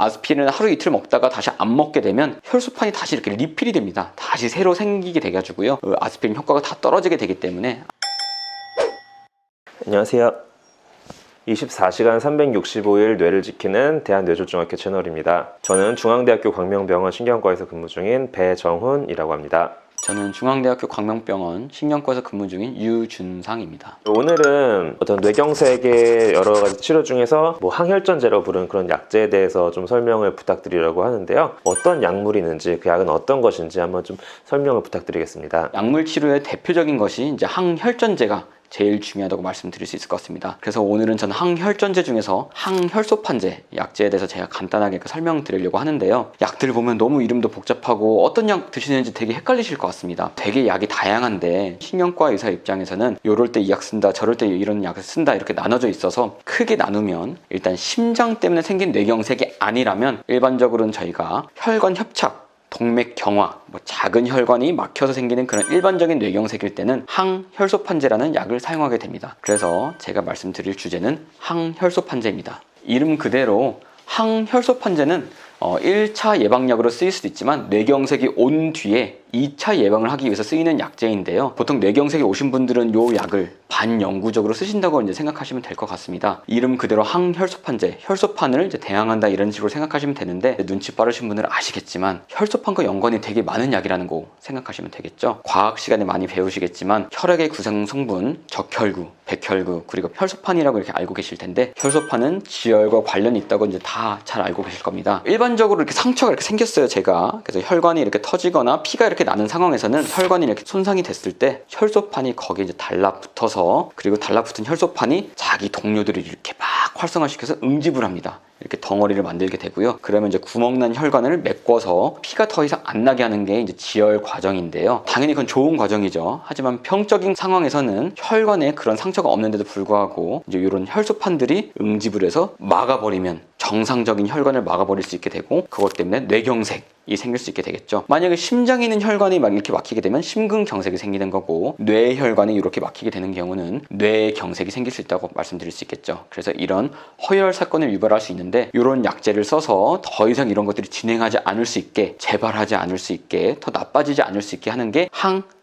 아스피린을 하루 이틀 먹다가 다시 안 먹게 되면 혈소판이 다시 이렇게 리필이 됩니다. 다시 새로 생기게 돼가지고요. 아스피린 효과가 다 떨어지게 되기 때문에. 안녕하세요. 24시간 365일 뇌를 지키는 대한뇌졸중학회 채널입니다. 저는 중앙대학교 광명병원 신경과에서 근무 중인 배정훈이라고 합니다. 저는 중앙대학교 광명병원 신경과에서 근무 중인 유준상입니다. 오늘은 어떤 뇌경색의 여러 가지 치료 중에서 항혈전제라고 부르는 그런 약제에 대해서 좀 설명을 부탁드리려고 하는데요. 어떤 약물이 있는지, 그 약은 어떤 것인지 한번 좀 설명을 부탁드리겠습니다. 약물 치료의 대표적인 것이 이제 항혈전제가 제일 중요하다고 말씀드릴 수 있을 것 같습니다. 그래서 오늘은 저는 항혈전제 중에서 항혈소판제 약제에 대해서 제가 간단하게 설명드리려고 하는데요. 약들 보면 너무 이름도 복잡하고 어떤 약 드시는지 되게 헷갈리실 것 같습니다. 되게 약이 다양한데 신경과 의사 입장에서는 요럴 때 이 약 쓴다, 저럴 때 이런 약을 쓴다 이렇게 나눠져 있어서 크게 나누면 일단 심장 때문에 생긴 뇌경색이 아니라면 일반적으로는 저희가 혈관 협착, 동맥 경화, 작은 혈관이 막혀서 생기는 그런 일반적인 뇌경색일 때는 항혈소판제라는 약을 사용하게 됩니다. 그래서 제가 말씀드릴 주제는 항혈소판제입니다. 이름 그대로 항혈소판제는 1차 예방약으로 쓰일 수도 있지만 뇌경색이 온 뒤에 2차 예방을 하기 위해서 쓰이는 약제인데요. 보통 뇌경색이 오신 분들은 이 약을 반영구적으로 쓰신다고 이제 생각하시면 될 것 같습니다. 이름 그대로 항혈소판제, 혈소판을 이제 대항한다 이런 식으로 생각하시면 되는데, 눈치 빠르신 분들은 아시겠지만 혈소판과 연관이 되게 많은 약이라는 거 생각하시면 되겠죠. 과학 시간에 많이 배우시겠지만 혈액의 구성 성분, 적혈구, 백혈구, 그리고 혈소판이라고 이렇게 알고 계실 텐데, 혈소판은 지혈과 관련이 있다고 이제 다 잘 알고 계실 겁니다. 일반적으로 이렇게 상처가 이렇게 생겼어요, 제가. 그래서 혈관이 이렇게 터지거나 피가 이렇게 나는 상황에서는 혈관이 이렇게 손상이 됐을 때 혈소판이 거기에 이제 달라붙어서, 그리고 달라붙은 혈소판이 자기 동료들을 이렇게 막 활성화시켜서 응집을 합니다. 이렇게 덩어리를 만들게 되고요. 그러면 이제 구멍난 혈관을 메꿔서 피가 더 이상 안 나게 하는 게 이제 지혈 과정인데요. 당연히 그건 좋은 과정이죠. 하지만 병적인 상황에서는 혈관에 그런 상처가 없는데도 불구하고 이제 이런 혈소판들이 응집을 해서 막아버리면 정상적인 혈관을 막아버릴 수 있게 되고, 그것 때문에 뇌경색이 생길 수 있게 되겠죠. 만약에 심장에 있는 혈관이 막 이렇게 막히게 되면 심근경색이 생기는 거고, 뇌혈관이 이렇게 막히게 되는 경우는 뇌경색이 생길 수 있다고 말씀드릴 수 있겠죠. 그래서 이런 허혈 사건을 유발할 수 있는데, 이런 약제를 써서 더 이상 이런 것들이 진행하지 않을 수 있게, 재발하지 않을 수 있게, 더 나빠지지 않을 수 있게 하는 게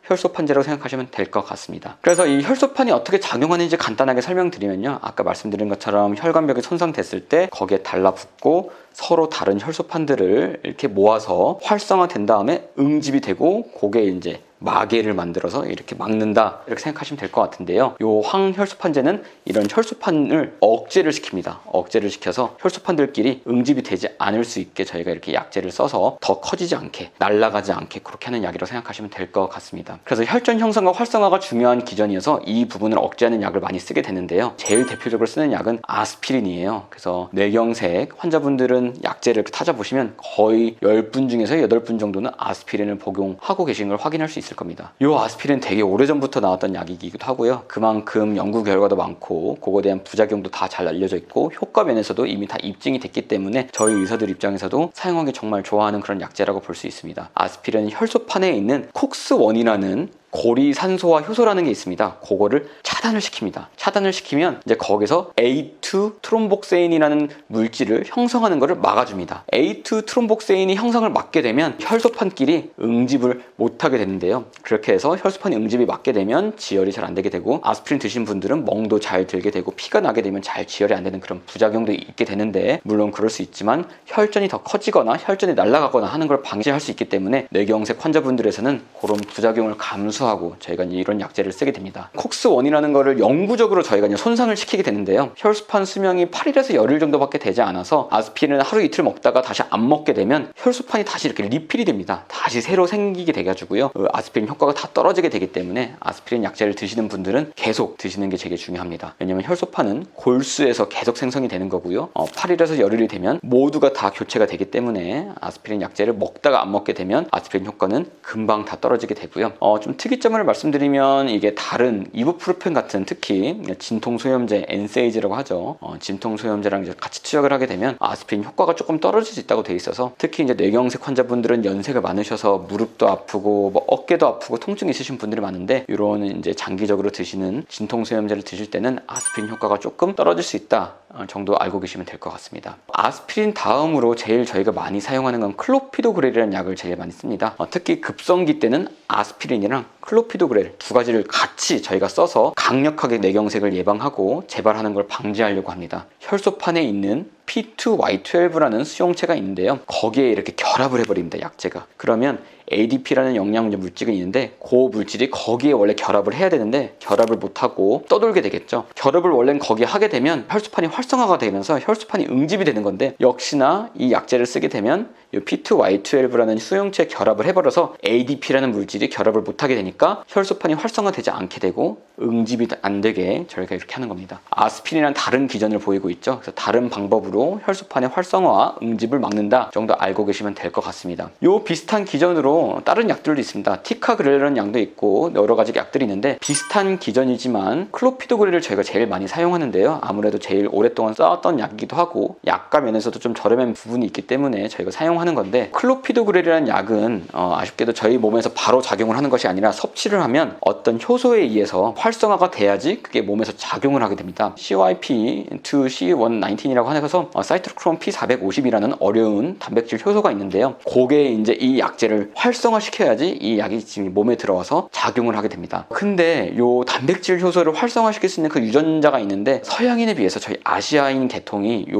혈소판제라고 생각하시면 될 것 같습니다. 그래서 이 혈소판이 어떻게 작용하는지 간단하게 설명드리면요, 아까 말씀드린 것처럼 혈관벽이 손상됐을 때 거기에 달라붙고 서로 다른 혈소판들을 이렇게 모아서 활성화된 다음에 응집이 되고, 그게 이제 마개를 만들어서 이렇게 막는다, 이렇게 생각하시면 될 것 같은데요. 요 항혈소판제는 이런 혈소판을 억제를 시킵니다. 억제를 시켜서 혈소판들끼리 응집이 되지 않을 수 있게 저희가 이렇게 약제를 써서 더 커지지 않게, 날아가지 않게 그렇게 하는 약이라고 생각하시면 될 것 같습니다. 그래서 혈전 형성과 활성화가 중요한 기전이어서 이 부분을 억제하는 약을 많이 쓰게 되는데요. 제일 대표적으로 쓰는 약은 아스피린이에요. 그래서 뇌경색 환자분들은 약제를 찾아보시면 거의 10분 중에서 8분 정도는 아스피린을 복용하고 계신 걸 확인할 수 있을 겁니다. 이 아스피린 되게 오래전부터 나왔던 약이기도 하고요. 그만큼 연구 결과도 많고 그거에 대한 부작용도 다 잘 알려져 있고 효과 면에서도 이미 다 입증이 됐기 때문에 저희 의사들 입장에서도 사용하기 정말 좋아하는 그런 약제라고 볼 수 있습니다. 아스피린은 혈소판에 있는 콕스1이라는 고리산소화 효소라는 게 있습니다. 그거를 차단을 시킵니다. 차단을 시키면 이제 거기서 A2 트롬복세인이라는 물질을 형성하는 것을 막아줍니다. A2 트롬복세인이 형성을 막게 되면 혈소판끼리 응집을 못하게 되는데요. 그렇게 해서 혈소판이 응집이 막게 되면 지혈이 잘 안 되게 되고, 아스피린 드신 분들은 멍도 잘 들게 되고 피가 나게 되면 잘 지혈이 안 되는 그런 부작용도 있게 되는데, 물론 그럴 수 있지만 혈전이 더 커지거나 혈전이 날아가거나 하는 걸 방지할 수 있기 때문에 뇌경색 환자분들에서는 그런 부작용을 감수하고 저희가 이런 약제를 쓰게 됩니다. 콕스1이라는 거를 영구적으로 저희가 손상을 시키게 되는데요. 혈소판 수명이 8일에서 열흘 정도밖에 되지 않아서 아스피린을 하루 이틀 먹다가 다시 안 먹게 되면 혈소판이 다시 이렇게 리필이 됩니다. 다시 새로 생기게 돼가지고요. 아스피린 효과가 다 떨어지게 되기 때문에 아스피린 약제를 드시는 분들은 계속 드시는 게 되게 중요합니다. 왜냐면 혈소판은 골수에서 계속 생성이 되는 거고요. 8일에서 열흘이 되면 모두가 다 교체가 되기 때문에 아스피린 약제를 먹다가 안 먹게 되면 아스피린 효과는 금방 다 떨어지게 되고요. 좀 특이점을 말씀드리면, 이게 다른 이부프로펜 같은, 특히 진통소염제 엔세이즈라고 하죠. 진통소염제랑 이제 같이 투약을 하게 되면 아스피린 효과가 조금 떨어질 수 있다고 돼 있어서, 특히 이제 뇌경색 환자분들은 연세가 많으셔서 무릎도 아프고 어깨도 아프고 통증이 있으신 분들이 많은데, 이런 이제 장기적으로 드시는 진통소염제를 드실 때는 아스피린 효과가 조금 떨어질 수 있다, 정도 알고 계시면 될 것 같습니다. 아스피린 다음으로 제일 저희가 많이 사용하는 건 클로피도그렐이라는 약을 제일 많이 씁니다. 특히 급성기 때는 아스피린이랑 클로피도그렐 두 가지를 같이 저희가 써서 강력하게 뇌경색을 예방하고 재발하는 걸 방지하려고 합니다. 혈소판에 있는 P2Y12라는 수용체가 있는데요. 거기에 이렇게 결합을 해버립니다. 약제가. 그러면 ADP라는 영양 물질이 있는데 그 물질이 거기에 원래 결합을 해야 되는데 결합을 못하고 떠돌게 되겠죠. 결합을 원래는 거기에 하게 되면 혈소판이 활성화가 되면서 혈소판이 응집이 되는 건데, 역시나 이 약제를 쓰게 되면 이 P2Y12라는 수용체에 결합을 해버려서 ADP라는 물질이 결합을 못하게 되니까 혈소판이 활성화되지 않게 되고 응집이 안 되게 저희가 이렇게 하는 겁니다. 아스피린이랑 다른 기전을 보이고 있죠. 그래서 다른 방법으로 혈소판의 활성화와 응집을 막는다 정도 알고 계시면 될 것 같습니다. 요 비슷한 기전으로 다른 약들도 있습니다. 티카그렐이라는 약도 있고 여러 가지 약들이 있는데 비슷한 기전이지만 클로피도그렐을 저희가 제일 많이 사용하는데요. 아무래도 제일 오랫동안 써왔던 약이기도 하고 약가 면에서도 좀 저렴한 부분이 있기 때문에 저희가 사용하는 건데, 클로피도그렐이라는 약은 아쉽게도 저희 몸에서 바로 작용을 하는 것이 아니라 섭취를 하면 어떤 효소에 의해서 활성화가 돼야지 그게 몸에서 작용을 하게 됩니다. CYP2C119이라고 하면서 사이토크롬 P450이라는 어려운 단백질 효소가 있는데요. 그게 이제 이 약제를 활성화시켜야지 이 약이 지금 몸에 들어와서 작용을 하게 됩니다. 근데 요 단백질 효소를 활성화시킬 수 있는 그 유전자가 있는데 서양인에 비해서 저희 아시아인 계통이 요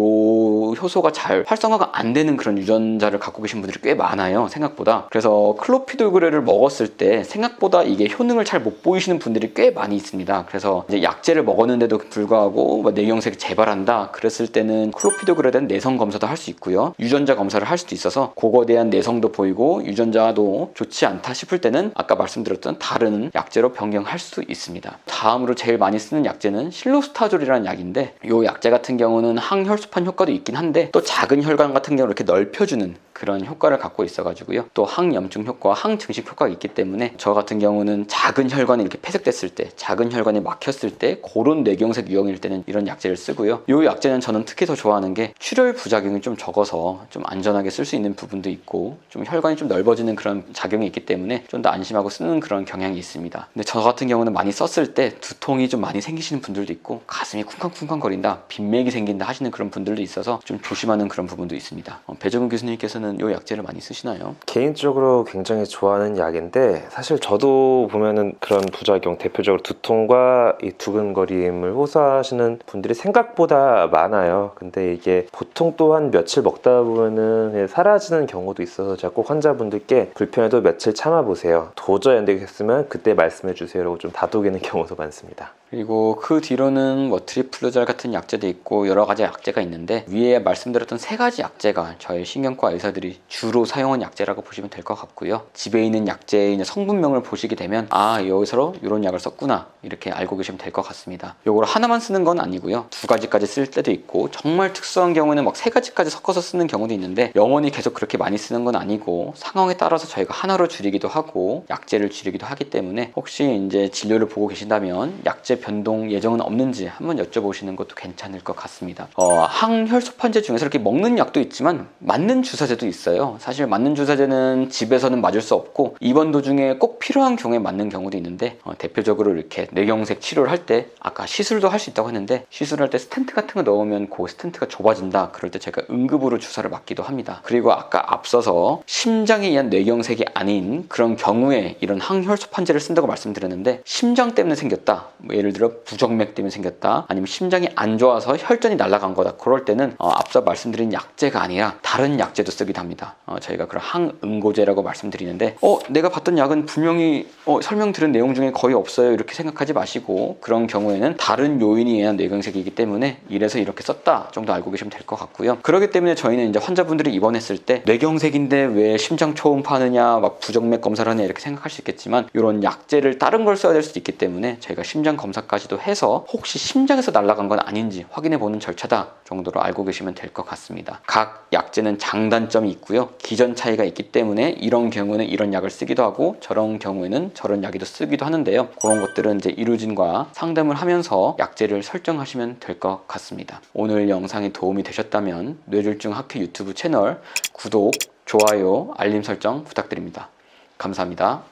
효소가 잘 활성화가 안 되는 그런 유전자를 갖고 계신 분들이 꽤 많아요, 생각보다. 그래서 클로피도그렐을 먹었을 때 생각보다 이게 효능을 잘 못 보이시는 분들이 꽤 많이 있습니다. 그래서 이제 약제를 먹었는데도 불구하고 뇌경색이 재발한다 그랬을 때는 클로피도그렐에 대한 내성 검사도 할 수 있고요, 유전자 검사를 할 수도 있어서 그거에 대한 내성도 보이고 유전자도 좋지 않다 싶을 때는 아까 말씀드렸던 다른 약제로 변경할 수 있습니다. 다음으로 제일 많이 쓰는 약제는 실로스타졸이라는 약인데, 이 약제 같은 경우는 항혈소판 효과도 있긴 한데 또 작은 혈관 같은 경우는 이렇게 넓혀주는 그런 효과를 갖고 있어가지고요, 또 항염증 효과, 항증식 효과가 있기 때문에 저 같은 경우는 작은 혈관이 이렇게 폐색됐을 때, 작은 혈관이 막혔을 때, 그런 뇌경색 유형일 때는 이런 약제를 쓰고요. 이 약제는 저는 특히 더 좋아하는 게 출혈 부작용이 좀 적어서 좀 안전하게 쓸 수 있는 부분도 있고 좀 혈관이 좀 넓어지는 그런 작용이 있기 때문에 좀 더 안심하고 쓰는 그런 경향이 있습니다. 근데 저 같은 경우는 많이 썼을 때 두통이 좀 많이 생기시는 분들도 있고 가슴이 쿵쾅쿵쾅 거린다, 빈맥이 생긴다 하시는 그런 분들도 있어서 좀 조심하는 그런 부분도 있습니다. 배정훈 교수님께서는 이 약제를 많이 쓰시나요? 개인적으로 굉장히 좋아하는 약인데, 사실 저도 보면은 그런 부작용, 대표적으로 두통과 이 두근거림을 호소하시는 분들이 생각보다 많아요. 근데 이게 보통 또한 며칠 먹다 보면은 그냥 사라지는 경우도 있어서 제가 꼭 환자분들께 불편해도 며칠 참아보세요, 도저히 안 되겠으면 그때 말씀해 주세요 라고 좀 다독이는 경우도 많습니다. 그리고 그 뒤로는 뭐 트리플루졸 같은 약제도 있고 여러 가지 약제가 있는데, 위에 말씀드렸던 세 가지 약제가 저희 신경과 의사들이 주로 사용한 약제라고 보시면 될 것 같고요. 집에 있는 약제의 성분명을 보시게 되면 여기서 이런 약을 썼구나 이렇게 알고 계시면 될 것 같습니다. 요걸 하나만 쓰는 건 아니고요, 두 가지까지 쓸 때도 있고 정말 특수한 경우에는 막 세 가지까지 섞어서 쓰는 경우도 있는데, 영원히 계속 그렇게 많이 쓰는 건 아니고 상황에 따라서 저희가 하나로 줄이기도 하고 약제를 줄이기도 하기 때문에 혹시 이제 진료를 보고 계신다면 약제 변동 예정은 없는지 한번 여쭤보시는 것도 괜찮을 것 같습니다. 항혈소판제 중에서 이렇게 먹는 약도 있지만 맞는 주사제도 있어요. 사실 맞는 주사제는 집에서는 맞을 수 없고 입원 도중에 꼭 필요한 경우에 맞는 경우도 있는데, 대표적으로 이렇게 뇌경색 치료를 할 때 아까 시술도 할 수 있다고 했는데, 시술할 때 스텐트 같은 거 넣으면 그 스텐트가 좁아진다 그럴 때 제가 응급으로 주사를 맞기도 합니다. 그리고 아까 앞서서 심장에 의한 뇌경색이 아닌 그런 경우에 이런 항혈소판제를 쓴다고 말씀드렸는데, 심장 때문에 생겼다, 뭐 예를 들어 부정맥 때문에 생겼다, 아니면 심장이 안 좋아서 혈전이 날아간 거다, 그럴 때는 앞서 말씀드린 약제가 아니라 다른 약제도 쓰기도 합니다. 저희가 그런 항응고제라고 말씀드리는데, 내가 봤던 약은 분명히 설명드린 내용 중에 거의 없어요 이렇게 생각하지 마시고, 그런 경우에는 다른 요인에 의한 뇌경색이기 때문에 이래서 이렇게 썼다 정도 알고 계시면 될 것 같고요. 그렇기 때문에 저희는 이제 환자분들이 입원했을 때 뇌경색인데 왜 심장 초음파느냐, 막 부정맥 검사를 하냐 이렇게 생각할 수 있겠지만, 이런 약제를 다른 걸 써야 될 수도 있기 때문에 저희가 심장 검사까지도 해서 혹시 심장에서 날아간 건 아닌지 확인해 보는 절차다 정도로 알고 계시면 될 것 같습니다. 각 약제는 장단점이 있고요, 기전 차이가 있기 때문에 이런 경우는 이런 약을 쓰기도 하고 저런 경우에는 저런 약도 쓰기도 하는데요, 그런 것들은 이제 의료진과 상담을 하면서 약제를 설정하시면 될 것 같습니다. 오늘 영상이 도움이 되셨다면 뇌졸중 학회 유튜브 채널 구독, 좋아요, 알림 설정 부탁드립니다. 감사합니다.